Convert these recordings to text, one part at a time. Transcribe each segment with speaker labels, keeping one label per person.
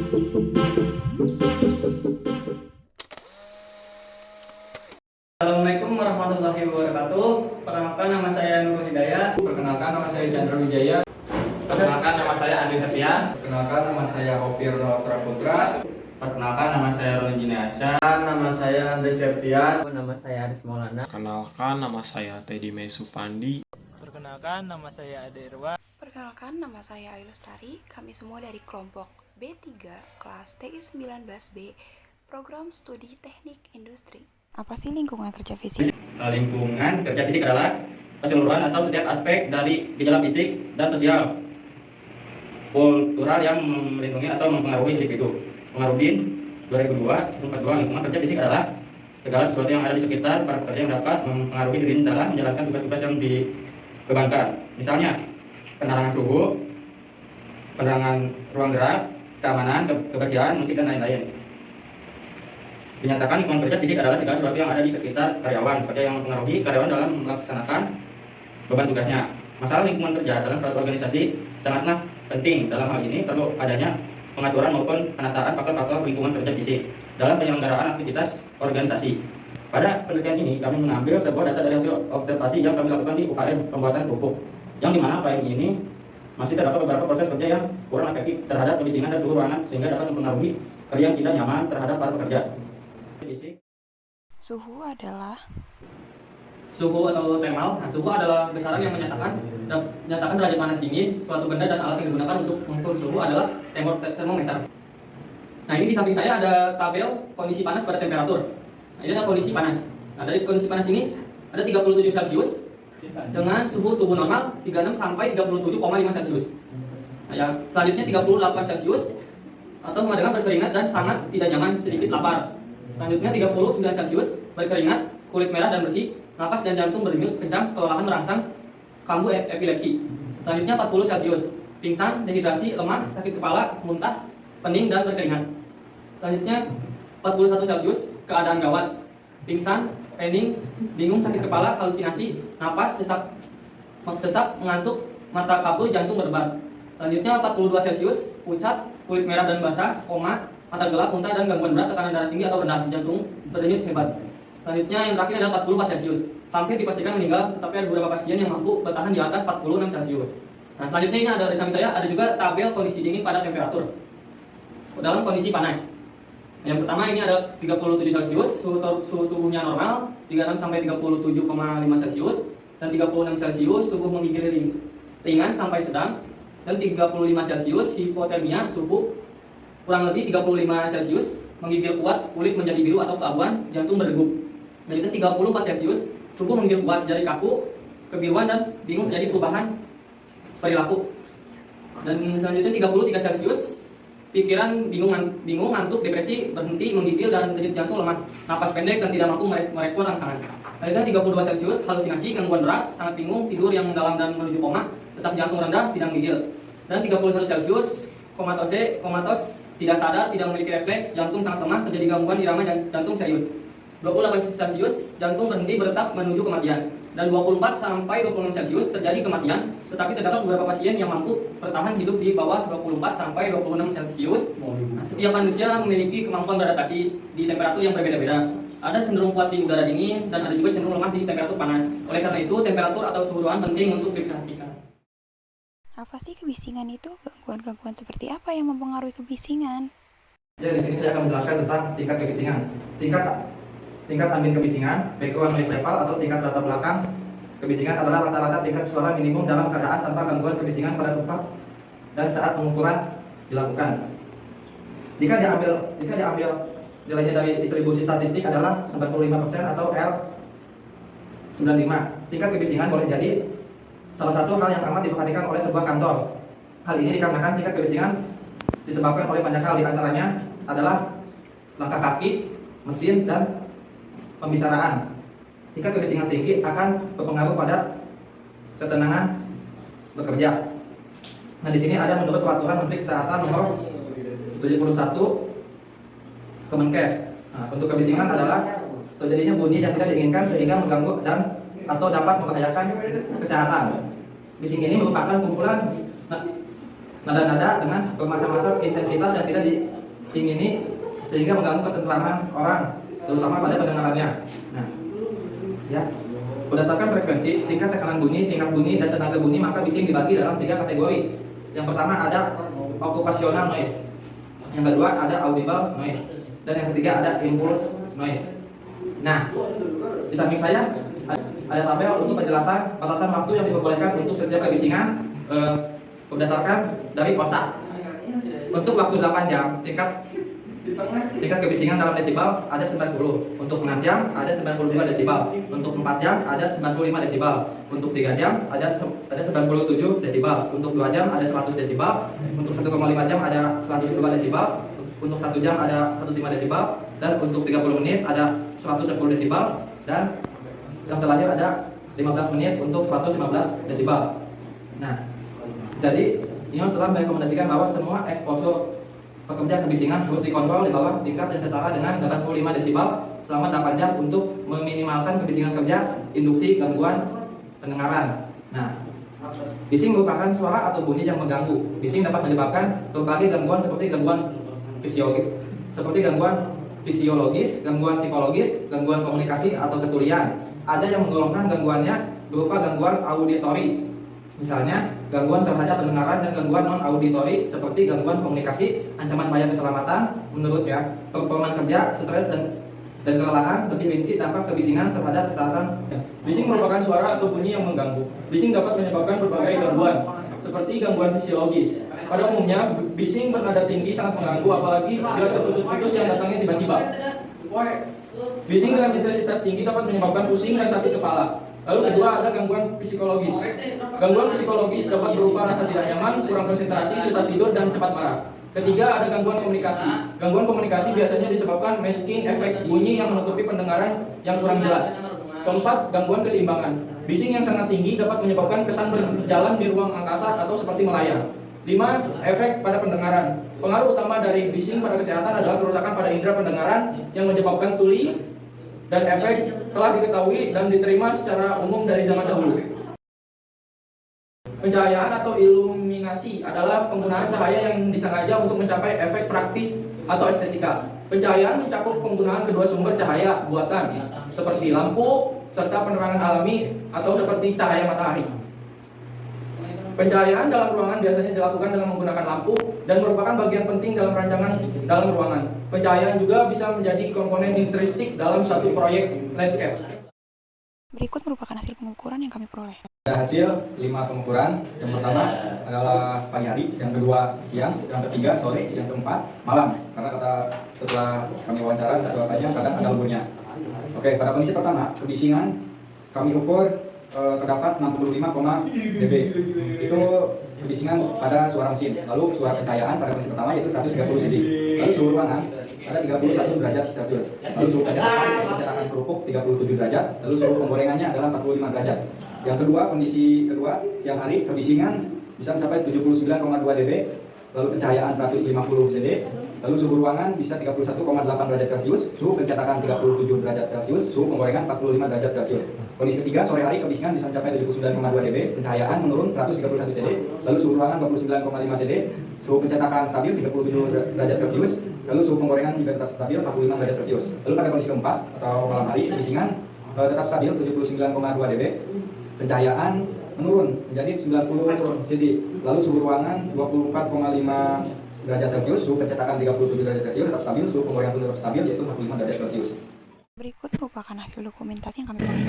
Speaker 1: Assalamualaikum warahmatullahi wabarakatuh. Perkenalkan nama saya Nurul Hidayat.
Speaker 2: Perkenalkan nama saya Chandra Wijaya.
Speaker 3: Perkenalkan nama saya Andi Septian.
Speaker 4: Perkenalkan nama saya Hopir Notra Putra.
Speaker 3: Perkenalkan nama saya Roni Jineasya.
Speaker 2: Nama saya Andre Septian.
Speaker 5: Nama saya Aris Maulana.
Speaker 6: Perkenalkan nama saya Teddy Mei Supandi.
Speaker 7: Perkenalkan nama saya Ade Irwan.
Speaker 8: Perkenalkan nama saya Ayu Lestari. Kami semua dari kelompok B3 kelas TI19B Program Studi Teknik Industri. Apa sih lingkungan kerja fisik?
Speaker 1: Lingkungan kerja fisik adalah keseluruhan atau setiap aspek dari gejala fisik dan sosial kultural yang melindungi atau mempengaruhi individu. Pengarudin 2002 lingkungan kerja fisik adalah segala sesuatu yang ada di sekitar para pekerja yang dapat mempengaruhi diri dalam menjalankan tugas-tugas yang dibebankan. Misalnya penerangan suhu, penerangan ruang gerak, keamanan, kebersihan, musik, dan lain-lain. Dinyatakan lingkungan kerja fisik adalah segala sesuatu yang ada di sekitar karyawan, kerja yang mempengaruhi karyawan dalam melaksanakan beban tugasnya. Masalah lingkungan kerja dalam suatu organisasi sangatlah penting. Dalam hal ini perlu adanya pengaturan maupun penataan faktor-faktor lingkungan kerja fisik dalam penyelenggaraan aktivitas organisasi. Pada penelitian ini kami mengambil sebuah data dari hasil observasi yang kami lakukan di UKM pembuatan pupuk, yang dimana klien ini masih terdapat beberapa proses kerja yang kurang efektif terhadap kebisingan dan suhu ruangan sehga dapat mempengaruhi kerja yang tidak nyaman terhadap para pekerja.
Speaker 8: Suhu adalah
Speaker 1: Suhu atau thermal. Suhu adalah besaran yang menyatakan derajat panas dingin suatu benda, dan alat yang digunakan untuk mengukur suhu adalah termometer. Nah, ini di samping saya ada tabel kondisi panas pada temperatur. Nah, ini ada kondisi panas. Nah, dari kondisi panas ini ada 37 Celcius dengan suhu tubuh normal 36 sampai 37,5 Celcius. Nah, yang selanjutnya 38 Celcius atau dengan berkeringat dan sangat tidak nyaman, sedikit lapar. Selanjutnya 39 Celcius, berkeringat, kulit merah dan bersih, napas dan jantung berdenyut kencang, kelelahan merangsang, kambuh epilepsi. Selanjutnya 40 Celcius, pingsan, dehidrasi, lemah, sakit kepala, muntah, pening dan berkeringat. Selanjutnya 41 Celcius, keadaan gawat, pingsan, pening, bingung, sakit kepala, halusinasi, napas, sesak, mengantuk, mata kabur, jantung berdebar. Selanjutnya 42 Celcius, pucat, kulit merah dan basah, koma, mata gelap, muntah, dan gangguan berat, tekanan darah tinggi atau rendah, jantung berdenyut hebat. Selanjutnya yang terakhir adalah 44 Celcius. Hampir dipastikan meninggal, tetapi ada beberapa pasien yang mampu bertahan di atas 46 Celcius. Nah, selanjutnya ini ada di samping saya ada juga tabel kondisi dingin pada temperatur dalam kondisi panas. Yang pertama ini ada 37 Celcius, suhu tubuhnya normal, 36 sampai 37,5 Celcius, dan 36 Celcius tubuh menggigil ringan sampai sedang, dan 35 Celcius hipotermia, suhu kurang lebih 35 Celcius, menggigil kuat, kulit menjadi biru atau keabuan, jantung berdegup. Selanjutnya 34 Celcius, tubuh menggigil kuat, jadi kaku, kebiruan, dan bingung terjadi perubahan perilaku. Dan selanjutnya 33 Celcius, pikiran bingung, ngantuk, depresi, berhenti, menggigil, dan denyut jantung lemah, napas pendek, dan tidak mampu merespon rangsangan. Selanjutnya 32 Celcius, halusinasi, gangguan berat, sangat bingung, tidur yang mendalam dan menuju koma, tetap jantung rendah, tidak menggigil. Dan 31 Celcius, komatos, tidak sadar, tidak memiliki refleks, jantung sangat lemah, terjadi gangguan irama jantung serius. 28 Celcius, jantung berhenti berdetak menuju kematian. Dan 24 sampai 26 Celcius terjadi kematian, tetapi terdapat beberapa pasien yang mampu bertahan hidup di bawah 24 sampai 26 Celcius. Nah, setiap manusia memiliki kemampuan beradaptasi di temperatur yang berbeda-beda. Ada cenderung kuat di udara dingin, dan ada juga cenderung lemah di temperatur panas. Oleh karena itu, temperatur atau suhu ruangan penting untuk diperhatikan.
Speaker 8: apa sih kebisingan itu? Gangguan-gangguan seperti apa yang mempengaruhi kebisingan?
Speaker 4: Ya, di sini saya akan menjelaskan tentang tingkat kebisingan. Tingkat ambien kebisingan, background noise level atau tingkat latar belakang kebisingan adalah rata-rata tingkat suara minimum dalam keadaan tanpa gangguan kebisingan pada tempat dan saat pengukuran dilakukan. Jika diambil nilainya dari distribusi statistik adalah 95% atau L95. Tingkat kebisingan boleh jadi salah satu hal yang amat diperhatikan oleh sebuah kantor. Hal ini dikarenakan tingkat kebisingan disebabkan oleh banyak hal, di antaranya adalah langkah kaki, mesin, dan pembicaraan. Tingkat kebisingan tinggi akan berpengaruh pada ketenangan bekerja. Nah, di sini ada menurut Peraturan Menteri Kesehatan Nomor 71 Kemenkes. Nah, bentuk kebisingan adalah terjadinya bunyi yang tidak diinginkan sehingga mengganggu dan atau dapat membahayakan kesehatan. Bising ini merupakan kumpulan nada-nada dengan bermacam-macam intensitas yang tidak ini sehingga mengganggu ketentraman orang, terutama pada pendengarannya. Nah, ya. Berdasarkan frekuensi, tingkat tekanan bunyi, tingkat bunyi, dan tenaga bunyi, maka bising dibagi dalam 3 kategori. Yang pertama ada occupational noise, yang kedua ada audible noise, dan yang ketiga ada impulse noise. Nah, di samping saya ada tabel untuk penjelasan batasan waktu yang diperbolehkan untuk setiap kebisingan berdasarkan dari OSA. Untuk waktu 8 jam, tingkat kebisingan dalam desibel ada 90. Untuk 6 jam ada 92 desibel. Untuk 4 jam ada 95 desibel. Untuk 3 jam ada 97 desibel. Untuk 2 jam ada 100 desibel. Untuk 1,5 jam ada 102 desibel. Untuk 1 jam ada 105 desibel. Dan untuk 30 menit ada 110 desibel. Dan yang terakhir ada 15 menit untuk 115 desibel. Nah, jadi ION telah merekomendasikan bahwa semua eksposur pekerja kebisingan harus dikontrol di bawah tingkat yang setara dengan 85 desibel selama 8 jam untuk meminimalkan kebisingan kerja induksi gangguan pendengaran. Nah, bising merupakan suara atau bunyi yang mengganggu. Bising dapat menyebabkan berbagai gangguan seperti gangguan fisiologis, gangguan psikologis, gangguan komunikasi atau ketulian. Ada yang menggolongkan gangguannya berupa gangguan auditori, misalnya gangguan terhadap pendengaran dan gangguan non-auditori seperti gangguan komunikasi, ancaman bahaya keselamatan, menurut performa kerja, stres dan kelelahan, lebih rinci dampak kebisingan terhadap kesehatan.
Speaker 1: Bising merupakan suara atau bunyi yang mengganggu. Bising dapat menyebabkan berbagai gangguan, seperti gangguan fisiologis. Pada umumnya, bising bernada tinggi sangat mengganggu, apalagi bila terputus-putus yang datangnya tiba-tiba. Bising dengan intensitas tinggi dapat menyebabkan pusing dan sakit kepala. Lalu kedua ada gangguan psikologis. Gangguan psikologis dapat berupa rasa tidak nyaman, kurang konsentrasi, susah tidur, dan cepat marah. Ketiga ada gangguan komunikasi. Gangguan komunikasi biasanya disebabkan masking efek bunyi yang menutupi pendengaran yang kurang jelas. Keempat, gangguan keseimbangan. Bising yang sangat tinggi dapat menyebabkan kesan berjalan di ruang angkasa atau seperti melayang. 5. Efek pada pendengaran. Pengaruh utama dari bising pada kesehatan adalah kerusakan pada indera pendengaran yang menyebabkan tuli, dan efek telah diketahui dan diterima secara umum dari zaman dahulu. Pencahayaan atau iluminasi adalah penggunaan cahaya yang disengaja untuk mencapai efek praktis atau estetika. Pencahayaan mencakup penggunaan kedua sumber cahaya buatan seperti lampu serta penerangan alami atau seperti cahaya matahari. Pencahayaan dalam ruangan biasanya dilakukan dengan menggunakan lampu dan merupakan bagian penting dalam rancangan dalam ruangan. Pencahayaan juga bisa menjadi komponen intrinsikik dalam satu proyek landscape.
Speaker 8: Berikut merupakan hasil pengukuran yang kami peroleh.
Speaker 4: Ada hasil 5 pengukuran. Yang pertama adalah pagi hari, yang kedua siang, yang ketiga sore, yang keempat malam. Karena setelah kami wawancara suaranya kadang ada lemburnya. Oke, pada kondisi pertama kebisingan kami ukur terdapat 65, dB. Itu kebisingan pada suara mesin. Lalu suara pencahayaan pada kondisi pertama yaitu 130 cd. Lalu suhu ruangan ada 31 derajat Celcius. Lalu suhu pencetakan kerupuk 37 derajat. Lalu suhu penggorengannya adalah 45 derajat. Yang kedua, kondisi kedua siang hari kebisingan bisa mencapai 79,2 dB. Lalu pencahayaan 150 cd. Lalu suhu ruangan bisa 31,8 derajat Celcius. Suhu pencetakan 37 derajat Celcius. Suhu penggorengan 45 derajat Celcius. Kondisi ketiga, sore hari kebisingan bisa mencapai 79,2 dB, pencahayaan menurun 131 cd, lalu suhu ruangan 29,5 cd, suhu pencetakan stabil 37 derajat Celcius, lalu suhu penggorengan juga tetap stabil 45 derajat Celcius. Lalu pada kondisi keempat atau malam hari kebisingan tetap stabil 79,2 dB, pencahayaan menurun menjadi 90 cd, lalu suhu ruangan 24,5 derajat Celcius, suhu pencetakan 37 derajat Celcius tetap stabil, suhu penggorengan pun tetap stabil yaitu 45 derajat Celcius.
Speaker 8: Berikut merupakan hasil dokumentasi yang kami peroleh.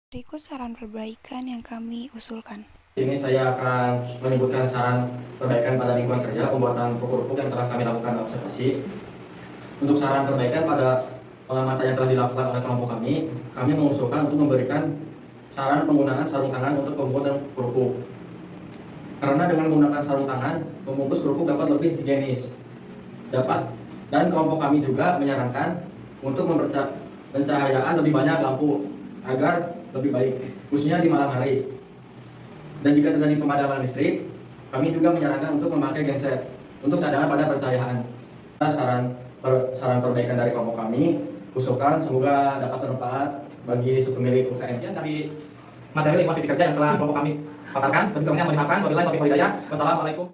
Speaker 8: Berikut saran perbaikan yang kami usulkan.
Speaker 1: Ini saya akan menyebutkan saran perbaikan pada lingkungan kerja pembuatan pokok-pokok yang telah kami lakukan observasi. Untuk saran perbaikan pada pengamatan yang telah dilakukan oleh kelompok kami mengusulkan untuk memberikan saran penggunaan sarung tangan untuk pembuatan kerupuk. Karena dengan menggunakan sarung tangan, membungkus kerupuk dapat lebih higienis. Dan kelompok kami juga menyarankan untuk pencahayaan lebih banyak lampu agar lebih baik, khususnya di malam hari. Dan jika terjadi pemadaman listrik, kami juga menyarankan untuk memakai genset untuk cadangan pada pencahayaan.
Speaker 2: saran perbaikan dari kelompok kami, usulkan semoga dapat bermanfaat bagi pemilik UKM.
Speaker 4: Kemudian dari materi lingkungan fisik kerja yang telah kelompok kami paparkan, bagi kami yang mohon dimaafkan. Wabillahi taufiq wal hidayah. Wassalamualaikum.